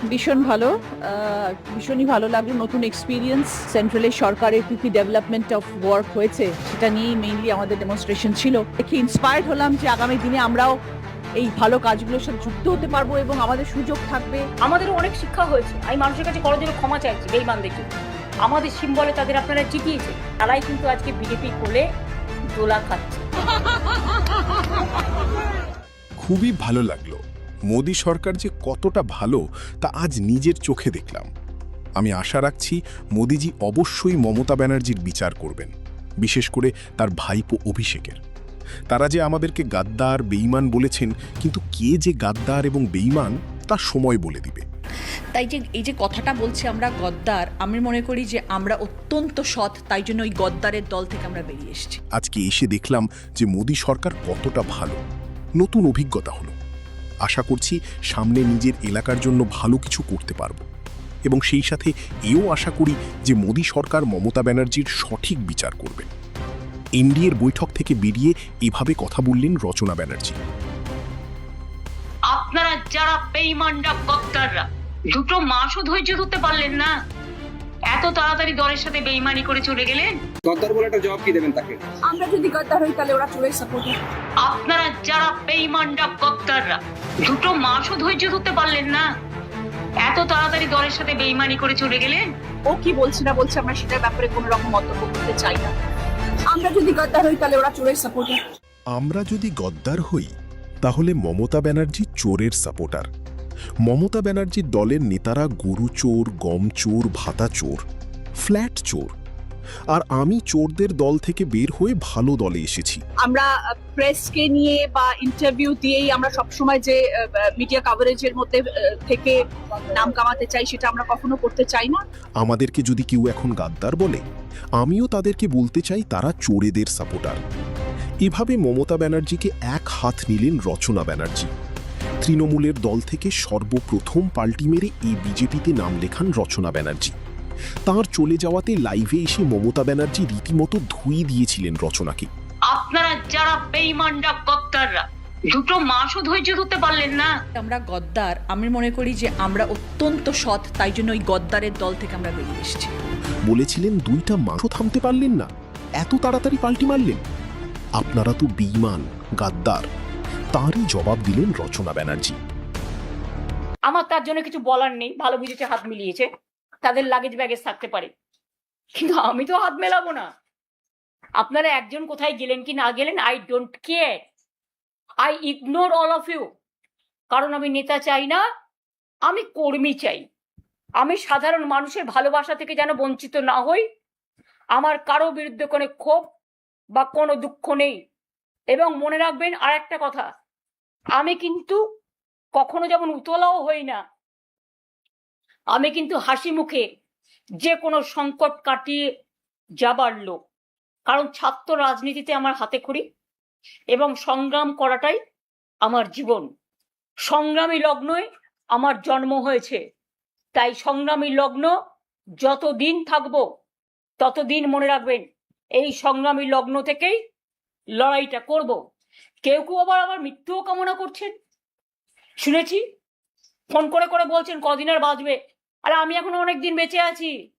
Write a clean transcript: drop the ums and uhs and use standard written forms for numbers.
ভীষণ ভালো, ভীষণই ভালো লাগলো। নতুন এক্সপিরিয়েন্স, সেন্ট্রালের সরকারের কি কি ডেভেলপমেন্ট অফ ওয়ার্ক হয়েছে সেটা নিয়েই মেইনলি আমাদের ডেমনস্ট্রেশন ছিল। দেখে ইন্সপায়ার্ড হলাম যে আগামী দিনে আমরাও এই ভালো কাজগুলোর সাথে যুক্ত হতে পারবো এবং আমাদের সুযোগ থাকবে। আমাদেরও অনেক শিক্ষা হয়েছে। আমি মানুষের কাছে করজোড়ে জন্য ক্ষমা চাইছি বেইমান দেখে। আমাদের সিম্বলে তাদের আপনারা জিতিয়েছে, তারাই কিন্তু আজকে বিজেপি কোলে দোলা খাচ্ছে। খুবই ভালো লাগলো। মোদী সরকার যে কতটা ভালো তা আজ নিজের চোখে দেখলাম। আমি আশা রাখছি মোদিজি অবশ্যই মমতা ব্যানার্জির বিচার করবেন, বিশেষ করে তার ভাইপো অভিষেকের। তারা যে আমাদেরকে গাদ্দার বেঈমান বলেছেন, কিন্তু কে যে গাদ্দার এবং বেঈমান তা সময় বলে দিবে। তাই যে এই যে কথাটা বলছি আমরা গদ্দার, আমি মনে করি যে আমরা অত্যন্ত সৎ, তাই জন্য ওই গদ্দারের দল থেকে আমরা বেরিয়ে এসেছি। আজকে এসে দেখলাম যে মোদী সরকার কতটা ভালো, নতুন অভিজ্ঞতা হলো। আশা করছি সামনে নিজের এলাকার জন্য ভালো কিছু করতে পারব, এবং সেই সাথে এও আশা করি যে মোদী সরকার মমতা ব্যানার্জির সঠিক বিচার করবেন। এনডিএর বৈঠক থেকে বেরিয়ে এভাবে কথা বললেন রচনা ব্যানার্জি। আপনারা যারা বেইমানরা গদ্দাররা, দুটো মাসও ধৈর্য ধরতে পারলেন না, এত তাড়াতাড়ি দলের সাথে বেইমানি করে চলে গেলেন। গদ্দার বলে একটা জবাব কি দেবেন তাকে? আমরা যদি গদ্দার হই তাহলে ওরা চোরের সাপোর্টার। আপনারা যারা বেইমানরা গদ্দাররা, দুটো মাসও ধৈর্য ধরতে পারলেন না, এত তাড়াতাড়ি দলের সাথে বেইমানি করে চলে গেলেন। ও কি বলছে না বলছে আমরা সেটার ব্যাপারে কোনো রকম মন্তব্য করতে চাই না। আমরা যদি গদ্দার হই তাহলে ওরা চোরের সাপোর্টার। আমরা যদি গদ্দার হই তাহলে মমতা ব্যানার্জি চোরের সাপোর্টার। মমতা ব্যানার্জির দলের নেতারা গরু চোর, গম চোর, ভাতা চোর, ফ্ল্যাট চোর। আর আমি চোরদের দল থেকে বের হয়ে ভালো দলে এসেছি। আমরা প্রেসকে নিয়ে বা ইন্টারভিউ দিয়েই আমরা সবসময় যে মিডিয়া কাভারেজের মধ্যে থেকে নাম কামাতে চাই, সেটা আমরা কখনো করতে চাই না। আমাদেরকে যদি কেউ এখন গাদ্দার বলে, আমিও তাদেরকে বলতে চাই তারা চোরেদের সাপোর্টার। এভাবে মমতা ব্যানার্জিকে এক হাত নিলেন রচনা ব্যানার্জি। তৃণমূলের দল থেকে সর্বপ্রথম পাল্টি মেরে এই বিজেপিতে নাম লেখান রচনা ব্যানার্জি। তাঁর চলে যাওয়াতে লাইভে এসে মমতা ব্যানার্জি রীতিমতো ধুই দিয়েছিলেন রচনাকে। আপনারা যারা বেইমানরা গদ্দাররা, দুটো মাসও ধৈর্য ধরতে পারলেন না। আমরা গদ্দার, আমি মনে করি যে আমরা অত্যন্ত সৎ, তাই জন্য ওই গদ্দারের দল থেকে আমরা বেরিয়ে এসেছি। বলেছিলেন 2টা মাসও থামতে পারলেন না, এত তাড়াতাড়ি পাল্টি মারলেন। আপনারা তো বেঈমান, গাদ্দার। তাঁরই জবাব দিলেন রচনা ব্যানার্জি। আমার তার জন্য কিছু বলার নেই, ভালো বুঝেছে হাত মিলিয়েছে, তাদের লাগেজ ব্যাগেজ থাকতে পারে, কিন্তু আমি তো হাত মেলাবো না। আপনারা একজন কোথায় গেলেন কি না গেলেন, I don't care, I ignore all of you. কারণ আমি নেতা চাই না, আমি কর্মী চাই। আমি সাধারণ মানুষের ভালোবাসা থেকে যেন বঞ্চিত না হই। আমার কারো বিরুদ্ধে কোনো ক্ষোভ বা কোনো দুঃখ নেই। এবং মনে রাখবেন আর একটা কথা, আমি কিন্তু কখনো যেমন উতলাও হই না, আমি কিন্তু হাসি মুখে যে কোনো সংকট কাটিয়ে যাবার লোক। কারণ ছাত্র রাজনীতিতে আমার হাতে খড়ি এবং সংগ্রাম করাটাই আমার জীবন। সংগ্রামী লগ্নই আমার জন্ম হয়েছে, তাই সংগ্রামী লগ্ন যতদিন থাকবো ততদিন মনে রাখবেন এই সংগ্রামী লগ্ন থেকেই লড়াইটা করব। কেউ কেউ আবার আমার মৃত্যুও কামনা করছেন, শুনেছি ফোন করে করে বলছেন কদিন আর বাঁচবে। আরে আমি এখনো অনেক দিন বেঁচে আছি,